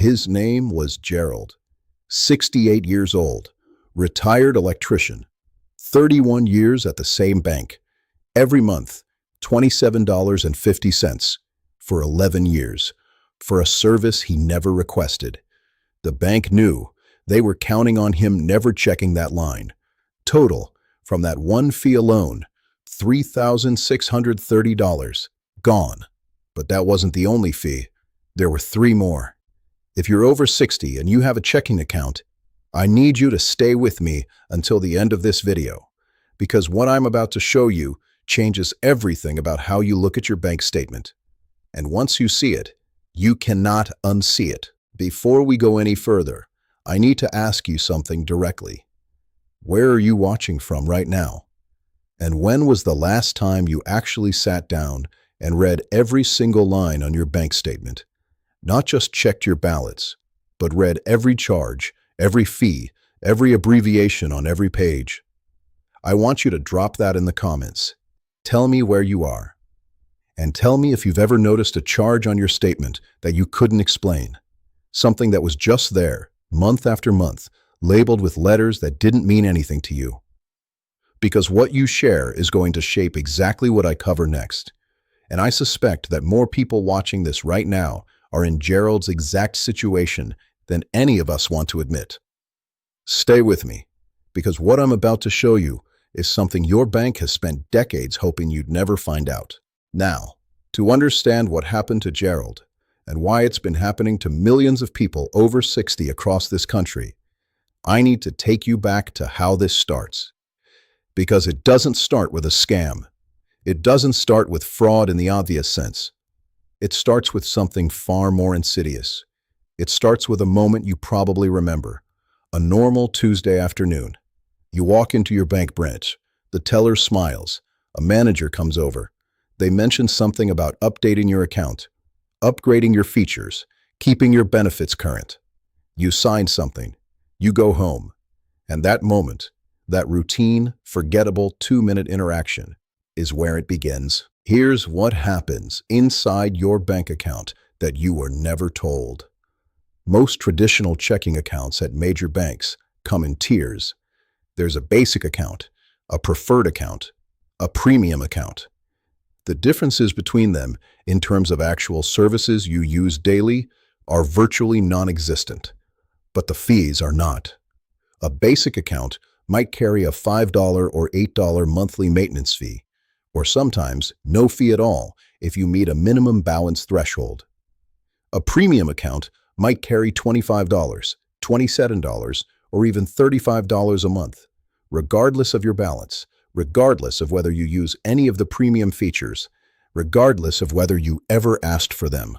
His name was Gerald, 68 years old, retired electrician, 31 years at the same bank, every month, $27.50 for 11 years, for a service he never requested. The bank knew they were counting on him never checking that line. Total, from that one fee alone, $3,630, gone. But that wasn't the only fee. There were three more. If you're over 60 and you have a checking account, I need you to stay with me until the end of this video, because what I'm about to show you changes everything about how you look at your bank statement. And once you see it, you cannot unsee it. Before we go any further, I need to ask you something directly. Where are you watching from right now? And when was the last time you actually sat down and read every single line on your bank statement? Not just checked your balance, but read every charge, every fee, every abbreviation on every page. I want you to drop that in the comments. Tell me where you are. And tell me if you've ever noticed a charge on your statement that you couldn't explain. Something that was just there, month after month, labeled with letters that didn't mean anything to you. Because what you share is going to shape exactly what I cover next. And I suspect that more people watching this right now are in Gerald's exact situation than any of us want to admit. Stay with me, because what I'm about to show you is something your bank has spent decades hoping you'd never find out. Now, to understand what happened to Gerald and why it's been happening to millions of people over 60 across this country, I need to take you back to how this starts. Because it doesn't start with a scam. It doesn't start with fraud in the obvious sense. It starts with something far more insidious. It starts with a moment you probably remember. A normal Tuesday afternoon. You walk into your bank branch. The teller smiles. A manager comes over. They mention something about updating your account, upgrading your features, keeping your benefits current. You sign something. You go home. And that moment, that routine, forgettable 2-minute interaction, is where it begins. Here's what happens inside your bank account that you were never told. Most traditional checking accounts at major banks come in tiers. There's a basic account, a preferred account, a premium account. The differences between them, in terms of actual services you use daily, are virtually non-existent. But the fees are not. A basic account might carry a $5 or $8 monthly maintenance fee, or sometimes no fee at all if you meet a minimum balance threshold. A premium account might carry $25, $27, or even $35 a month, regardless of your balance, regardless of whether you use any of the premium features, regardless of whether you ever asked for them.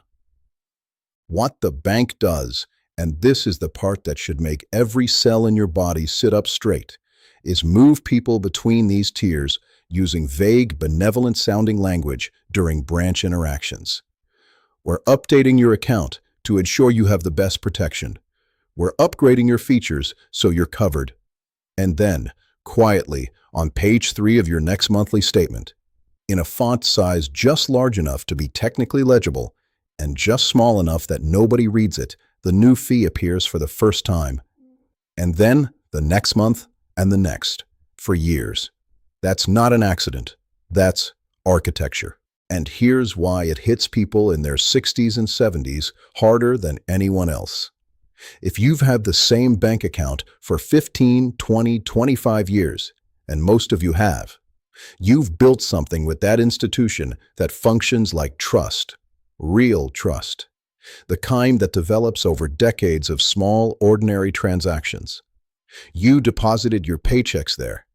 What the bank does, and this is the part that should make every cell in your body sit up straight, is move people between these tiers using vague, benevolent-sounding language during branch interactions. We're updating your account to ensure you have the best protection. We're upgrading your features so you're covered. And then, quietly, on page 3 of your next monthly statement, in a font size just large enough to be technically legible and just small enough that nobody reads it, the new fee appears for the first time. And then, the next month, and the next, for years. That's not an accident. That's architecture. And here's why it hits people in their 60s and 70s harder than anyone else. If you've had the same bank account for 15, 20, 25 years, and most of you have, you've built something with that institution that functions like trust, real trust, the kind that develops over decades of small, ordinary transactions. You deposited your paychecks there.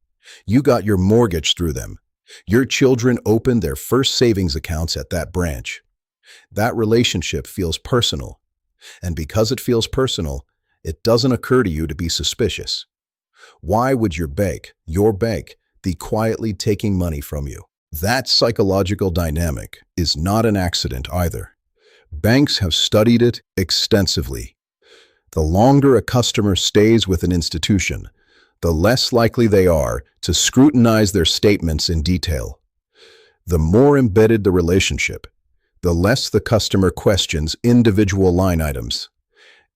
You got your mortgage through them. Your children opened their first savings accounts at that branch. That relationship feels personal. And because it feels personal, it doesn't occur to you to be suspicious. Why would your bank, be quietly taking money from you? That psychological dynamic is not an accident either. Banks have studied it extensively. The longer a customer stays with an institution, the less likely they are to scrutinize their statements in detail. The more embedded the relationship, the less the customer questions individual line items.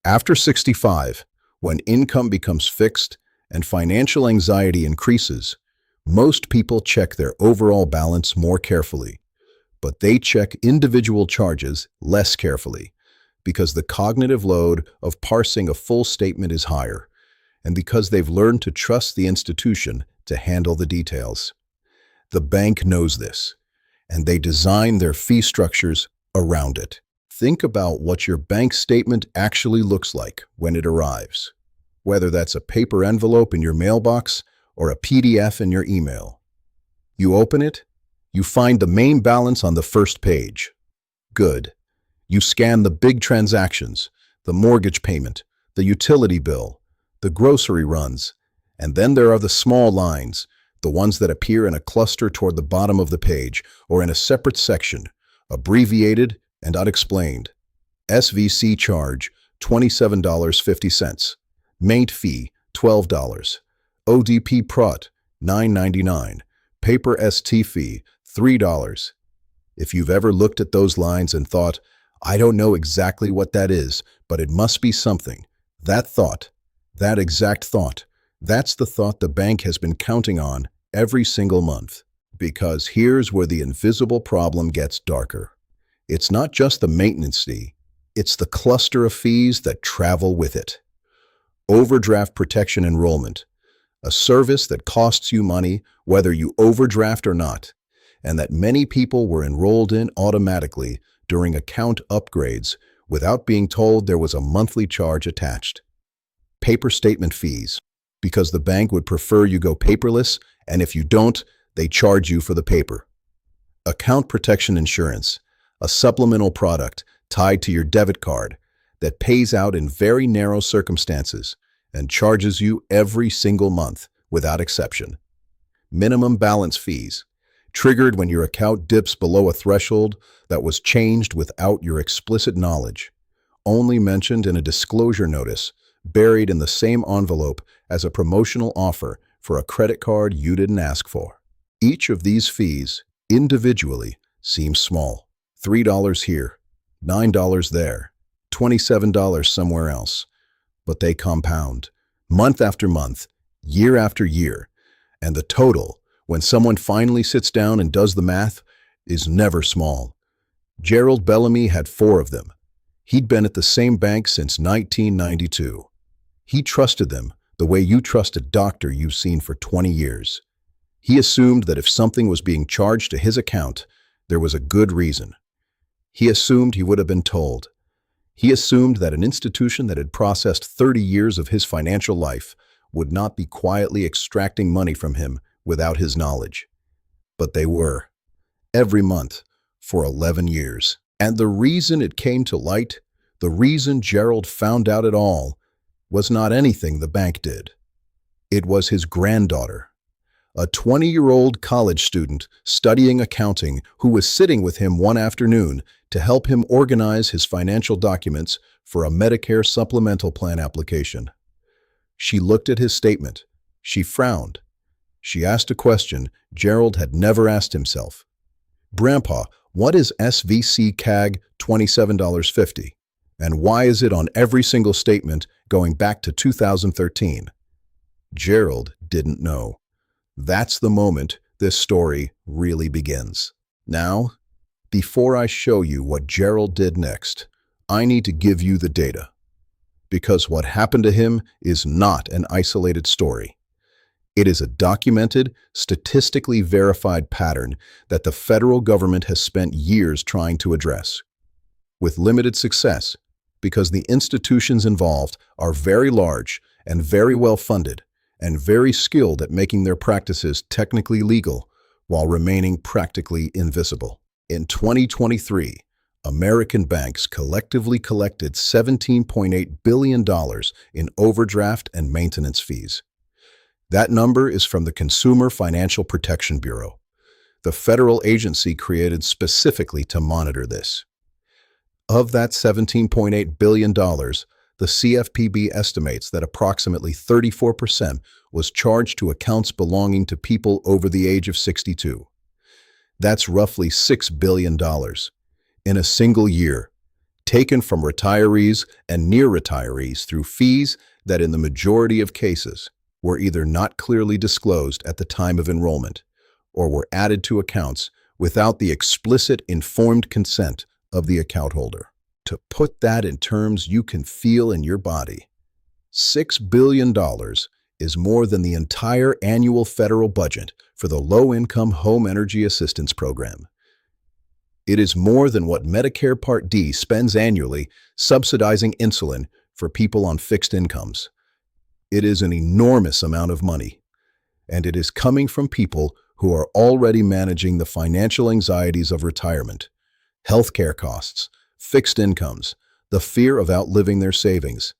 After 65, when income becomes fixed and financial anxiety increases, most people check their overall balance more carefully, but they check individual charges less carefully because the cognitive load of parsing a full statement is higher, and because they've learned to trust the institution to handle the details. The bank knows this, and they design their fee structures around it. Think about what your bank statement actually looks like when it arrives, whether that's a paper envelope in your mailbox or a PDF in your email. You open it, you find the main balance on the first page. Good. You scan the big transactions, the mortgage payment, the utility bill, the grocery runs, and then there are the small lines, the ones that appear in a cluster toward the bottom of the page or in a separate section, abbreviated and unexplained. SVC charge, $27.50. Mate fee, $12. ODP prot, $9.99. Paper ST fee, $3. If you've ever looked at those lines and thought, I don't know exactly what that is, but it must be something, that thought, that exact thought, that's the thought the bank has been counting on every single month. Because here's where the invisible problem gets darker. It's not just the maintenance fee, it's the cluster of fees that travel with it. Overdraft protection enrollment, a service that costs you money whether you overdraft or not, and that many people were enrolled in automatically during account upgrades without being told there was a monthly charge attached. Paper statement fees, because the bank would prefer you go paperless, and if you don't, they charge you for the paper. Account protection insurance, a supplemental product tied to your debit card that pays out in very narrow circumstances and charges you every single month without exception. Minimum balance fees, triggered when your account dips below a threshold that was changed without your explicit knowledge, only mentioned in a disclosure notice buried in the same envelope as a promotional offer for a credit card you didn't ask for. Each of these fees, individually, seems small. $3 here, $9 there, $27 somewhere else. But they compound, month after month, year after year, and the total, when someone finally sits down and does the math, is never small. Gerald Bellamy had 4 of them. He'd been at the same bank since 1992. He trusted them the way you trust a doctor you've seen for 20 years. He assumed that if something was being charged to his account, there was a good reason. He assumed he would have been told. He assumed that an institution that had processed 30 years of his financial life would not be quietly extracting money from him without his knowledge. But they were, every month, for 11 years. And the reason it came to light, the reason Gerald found out it all, was not anything the bank did. It was his granddaughter, a 20-year-old college student studying accounting who was sitting with him one afternoon to help him organize his financial documents for a Medicare supplemental plan application. She looked at his statement. She frowned. She asked a question Gerald had never asked himself. "Grandpa, what is SVC CAG $27.50? And why is it on every single statement going back to 2013? Gerald didn't know. That's the moment this story really begins. Now, before I show you what Gerald did next, I need to give you the data. Because what happened to him is not an isolated story. It is a documented, statistically verified pattern that the federal government has spent years trying to address. With limited success, because the institutions involved are very large and very well funded and very skilled at making their practices technically legal while remaining practically invisible. In 2023, American banks collectively collected $17.8 billion in overdraft and maintenance fees. That number is from the Consumer Financial Protection Bureau, the federal agency created specifically to monitor this. Of that $17.8 billion, the CFPB estimates that approximately 34% was charged to accounts belonging to people over the age of 62. That's roughly $6 billion. In a single year, taken from retirees and near retirees through fees that in the majority of cases were either not clearly disclosed at the time of enrollment or were added to accounts without the explicit informed consent of the account holder. To put that in terms you can feel in your body, $6 billion is more than the entire annual federal budget for the Low-Income Home Energy Assistance Program. It is more than what Medicare Part D spends annually subsidizing insulin for people on fixed incomes. It is an enormous amount of money, and it is coming from people who are already managing the financial anxieties of retirement, healthcare costs, fixed incomes, the fear of outliving their savings.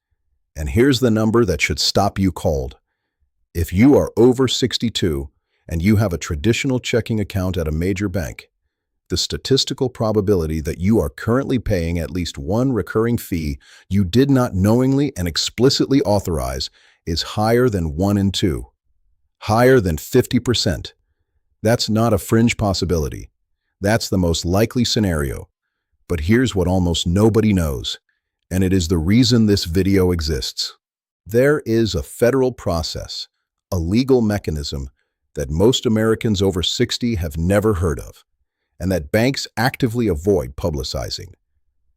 And here's the number that should stop you cold. If you are over 62 and you have a traditional checking account at a major bank, the statistical probability that you are currently paying at least one recurring fee you did not knowingly and explicitly authorize is higher than 1 in 2, higher than 50%. That's not a fringe possibility. That's the most likely scenario. But here's what almost nobody knows, and it is the reason this video exists. There is a federal process, a legal mechanism that most Americans over 60 have never heard of, and that banks actively avoid publicizing.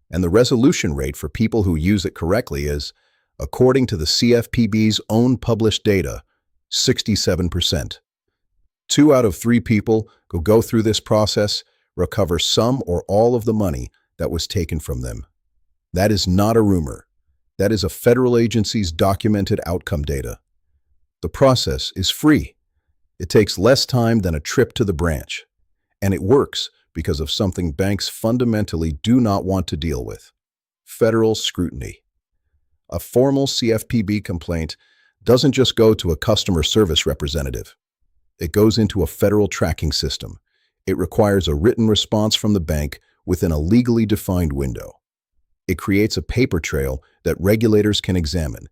And the resolution rate for people who use it correctly is, according to the CFPB's own published data, 67%. 2 out of 3 people who go through this process recover some or all of the money that was taken from them. That is not a rumor. That is a federal agency's documented outcome data. The process is free. It takes less time than a trip to the branch. And it works because of something banks fundamentally do not want to deal with: federal scrutiny. A formal CFPB complaint doesn't just go to a customer service representative. It goes into a federal tracking system. It requires a written response from the bank within a legally defined window. It creates a paper trail that regulators can examine.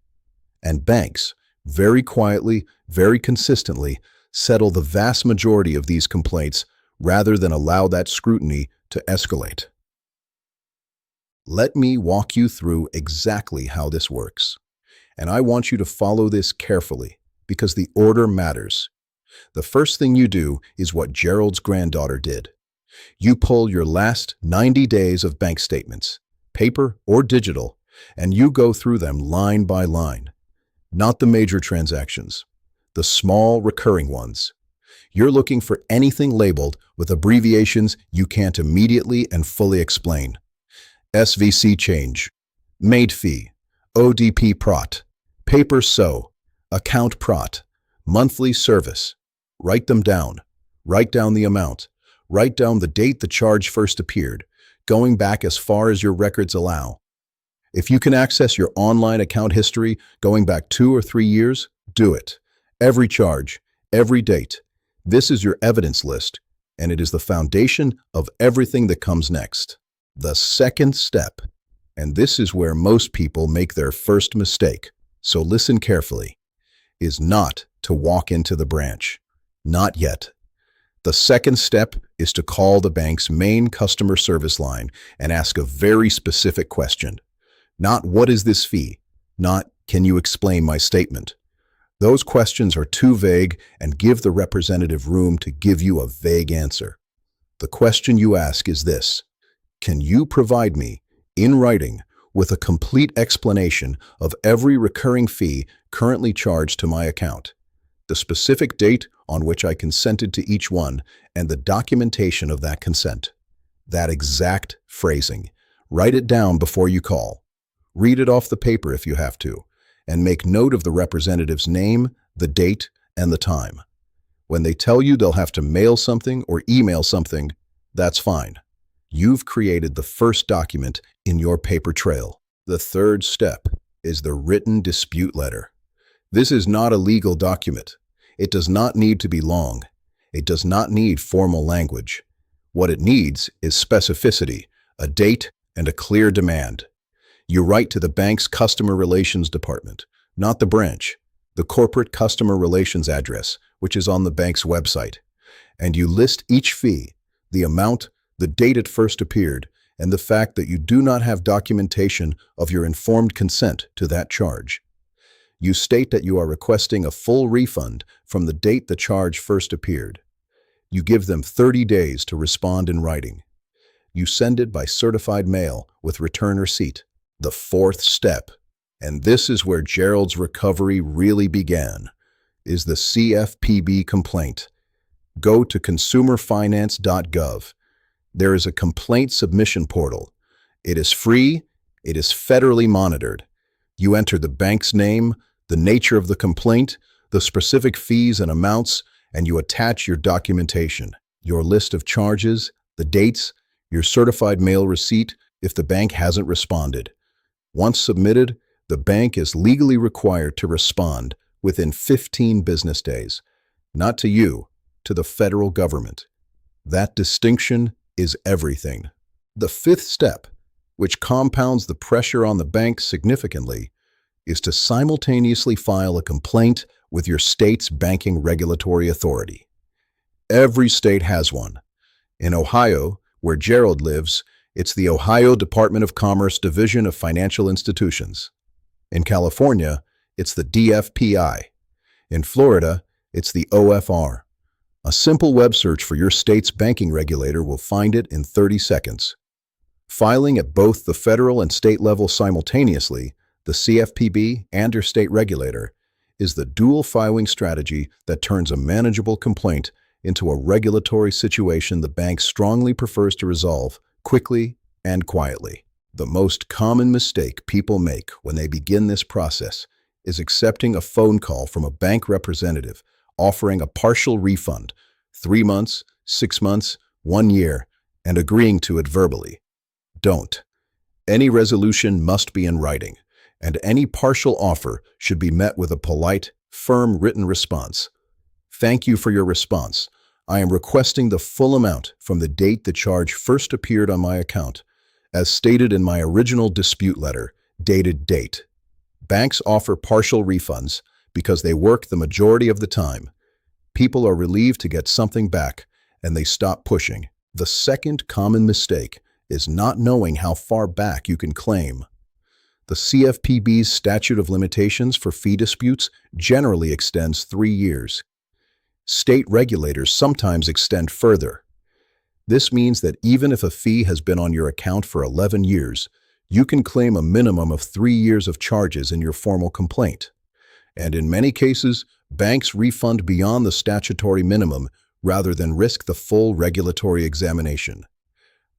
And banks, very quietly, very consistently, settle the vast majority of these complaints rather than allow that scrutiny to escalate. Let me walk you through exactly how this works. And I want you to follow this carefully because the order matters. The first thing you do is what Gerald's granddaughter did. You pull your last 90 days of bank statements, paper or digital, and you go through them line by line. Not the major transactions, the small recurring ones. You're looking for anything labeled with abbreviations you can't immediately and fully explain. SVC change, MAID fee, ODP prot, paper so, account prot, monthly service. Write them down. Write down the amount. Write down the date the charge first appeared, going back as far as your records allow. If you can access your online account history going back 2 or 3 years, do it. Every charge, every date. This is your evidence list, and it is the foundation of everything that comes next. The second step, and this is where most people make their first mistake, so listen carefully, is not to walk into the branch. Not yet. The second step is to call the bank's main customer service line and ask a very specific question. Not "what is this fee?" Not "can you explain my statement?" Those questions are too vague and give the representative room to give you a vague answer. The question you ask is this: can you provide me, in writing, with a complete explanation of every recurring fee currently charged to my account, the specific date on which I consented to each one, and the documentation of that consent? That exact phrasing. Write it down before you call. Read it off the paper if you have to, and make note of the representative's name, the date, and the time. When they tell you they'll have to mail something or email something, that's fine. You've created the first document in your paper trail. The third step is the written dispute letter. This is not a legal document. It does not need to be long. It does not need formal language. What it needs is specificity, a date, and a clear demand. You write to the bank's customer relations department, not the branch, the corporate customer relations address, which is on the bank's website. And you list each fee, the amount, the date it first appeared, and the fact that you do not have documentation of your informed consent to that charge. You state that you are requesting a full refund from the date the charge first appeared. You give them 30 days to respond in writing. You send it by certified mail with return receipt. The fourth step, and this is where Gerald's recovery really began, is the CFPB complaint. Go to consumerfinance.gov. There is a complaint submission portal. It is free. It is federally monitored. You enter the bank's name, the nature of the complaint, the specific fees and amounts, and you attach your documentation, your list of charges, the dates, your certified mail receipt if the bank hasn't responded. Once submitted, the bank is legally required to respond within 15 business days, not to you, to the federal government. That distinction is everything. The fifth step, which compounds the pressure on the bank significantly, is to simultaneously file a complaint with your state's banking regulatory authority. Every state has one. In Ohio, where Gerald lives, it's the Ohio Department of Commerce Division of Financial Institutions. In California, it's the DFPI. In Florida, it's the OFR. A simple web search for your state's banking regulator will find it in 30 seconds. Filing at both the federal and state level simultaneously, the CFPB and your state regulator, is the dual filing strategy that turns a manageable complaint into a regulatory situation the bank strongly prefers to resolve quickly and quietly. The most common mistake people make when they begin this process is accepting a phone call from a bank representative offering a partial refund, 3 months, 6 months, 1 year, and agreeing to it verbally. Don't. Any resolution must be in writing, and any partial offer should be met with a polite, firm written response. Thank you for your response. I am requesting the full amount from the date the charge first appeared on my account, as stated in my original dispute letter, dated date. Banks offer partial refunds because they work the majority of the time. People are relieved to get something back, and they stop pushing. The second common mistake is not knowing how far back you can claim. The CFPB's statute of limitations for fee disputes generally extends 3 years. State regulators sometimes extend further. This means that even if a fee has been on your account for 11 years, you can claim a minimum of 3 years of charges in your formal complaint. And in many cases, banks refund beyond the statutory minimum rather than risk the full regulatory examination.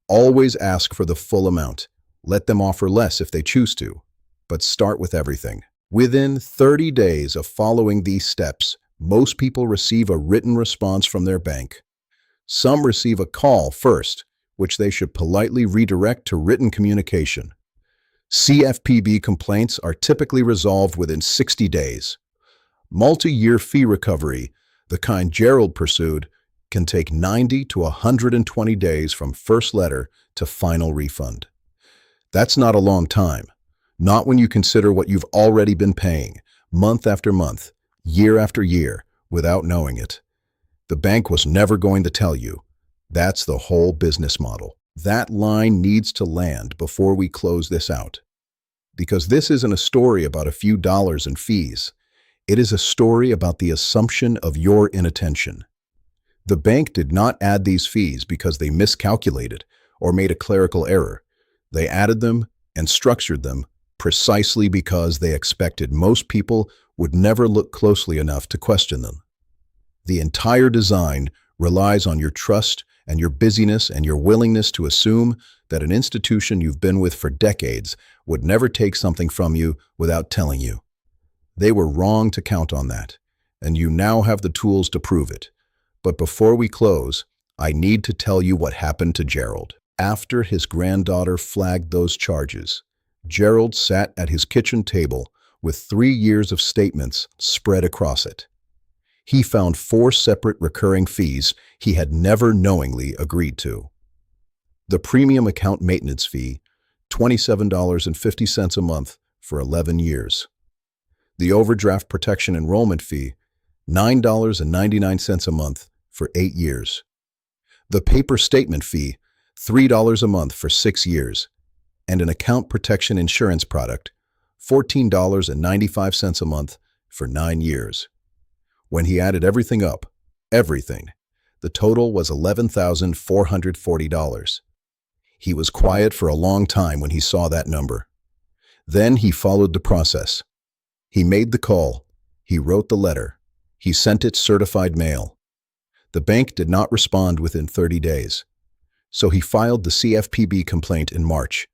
Always ask for the full amount. Let them offer less if they choose to, but start with everything. Within 30 days of following these steps, most people receive a written response from their bank. Some receive a call first, which they should politely redirect to written communication. CFPB complaints are typically resolved within 60 days. Multi-year fee recovery, the kind Gerald pursued, can take 90 to 120 days from first letter to final refund. That's not a long time, not when you consider what you've already been paying, month after month, year after year, without knowing it. The bank was never going to tell you. That's the whole business model. That line needs to land before we close this out. Because this isn't a story about a few dollars in fees. It is a story about the assumption of your inattention. The bank did not add these fees because they miscalculated or made a clerical error. They added them and structured them precisely because they expected most people would never look closely enough to question them. The entire design relies on your trust and your busyness and your willingness to assume that an institution you've been with for decades would never take something from you without telling you. They were wrong to count on that, and you now have the tools to prove it. But before we close, I need to tell you what happened to Gerald. After his granddaughter flagged those charges, Gerald sat at his kitchen table with 3 years of statements spread across it. He found 4 separate recurring fees he had never knowingly agreed to. The premium account maintenance fee, $27.50 a month for 11 years. The overdraft protection enrollment fee, $9.99 a month for 8 years. The paper statement fee, $3 a month for 6 years, and an account protection insurance product, $14.95 a month for 9 years. When he added everything up, everything, the total was $11,440. He was quiet for a long time when he saw that number. Then he followed the process. He made the call. He wrote the letter. He sent it certified mail. The bank did not respond within 30 days. So he filed the CFPB complaint in March.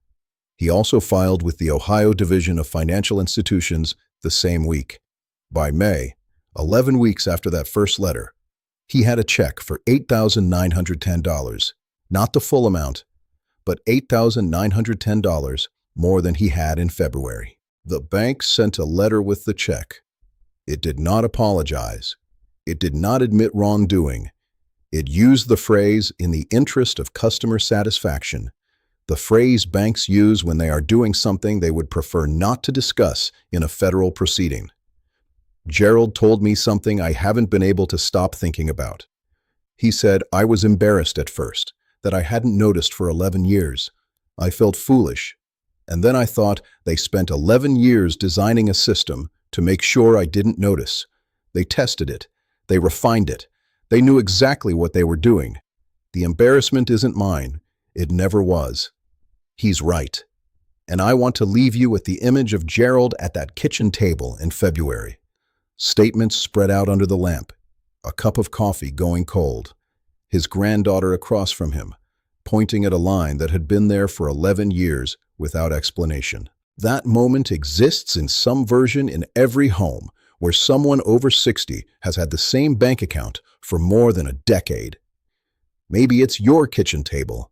He also filed with the Ohio Division of Financial Institutions the same week. By May, 11 weeks after that first letter, he had a check for $8,910, not the full amount, but $8,910 more than he had in February. The bank sent a letter with the check. It did not apologize. It did not admit wrongdoing. It used the phrase, "in the interest of customer satisfaction," the phrase banks use when they are doing something they would prefer not to discuss in a federal proceeding. Gerald told me something I haven't been able to stop thinking about. He said, "I was embarrassed at first, that I hadn't noticed for 11 years. I felt foolish. And then I thought they spent 11 years designing a system to make sure I didn't notice. They tested it. They refined it. They knew exactly what they were doing. The embarrassment isn't mine. It never was." He's right. And I want to leave you with the image of Gerald at that kitchen table in February. Statements spread out under the lamp. A cup of coffee going cold. His granddaughter across from him, pointing at a line that had been there for 11 years without explanation. That moment exists in some version in every home where someone over 60 has had the same bank account for more than a decade. Maybe it's your kitchen table.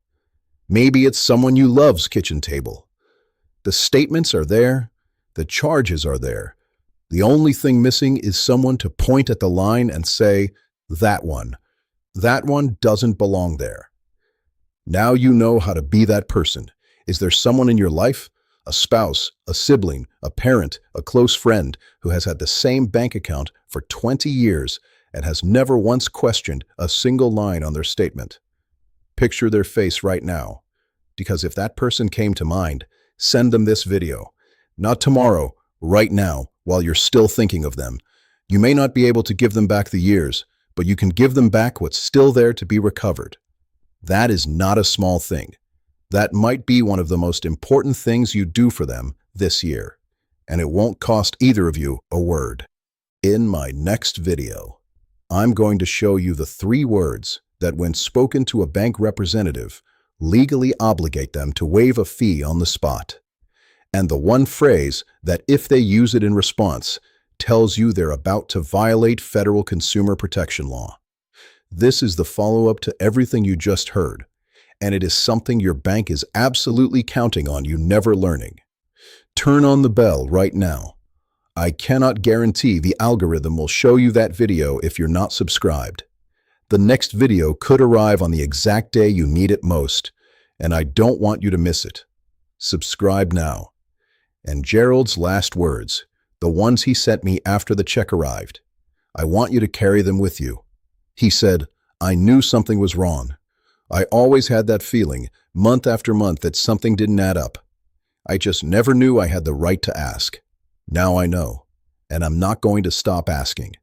Maybe it's someone you love's kitchen table. The statements are there. The charges are there. The only thing missing is someone to point at the line and say, "That one doesn't belong there." Now you know how to be that person. Is there someone in your life, a spouse, a sibling, a parent, a close friend, who has had the same bank account for 20 years and has never once questioned a single line on their statement? Picture their face right now, because if that person came to mind, send them this video. Not tomorrow, right now, while you're still thinking of them. You may not be able to give them back the years, but you can give them back what's still there to be recovered. That is not a small thing. That might be one of the most important things you do for them this year, and it won't cost either of you a word. In my next video, I'm going to show you the 3 words that, when spoken to a bank representative, legally obligate them to waive a fee on the spot, and the 1 phrase that, if they use it in response, tells you they're about to violate federal consumer protection law. This is the follow-up to everything you just heard, and it is something your bank is absolutely counting on you never learning. Turn on the bell right now. I cannot guarantee the algorithm will show you that video if you're not subscribed. The next video could arrive on the exact day you need it most, and I don't want you to miss it. Subscribe now. And Gerald's last words, the ones he sent me after the check arrived, I want you to carry them with you. He said, "I knew something was wrong. I always had that feeling, month after month, that something didn't add up. I just never knew I had the right to ask. Now I know, and I'm not going to stop asking."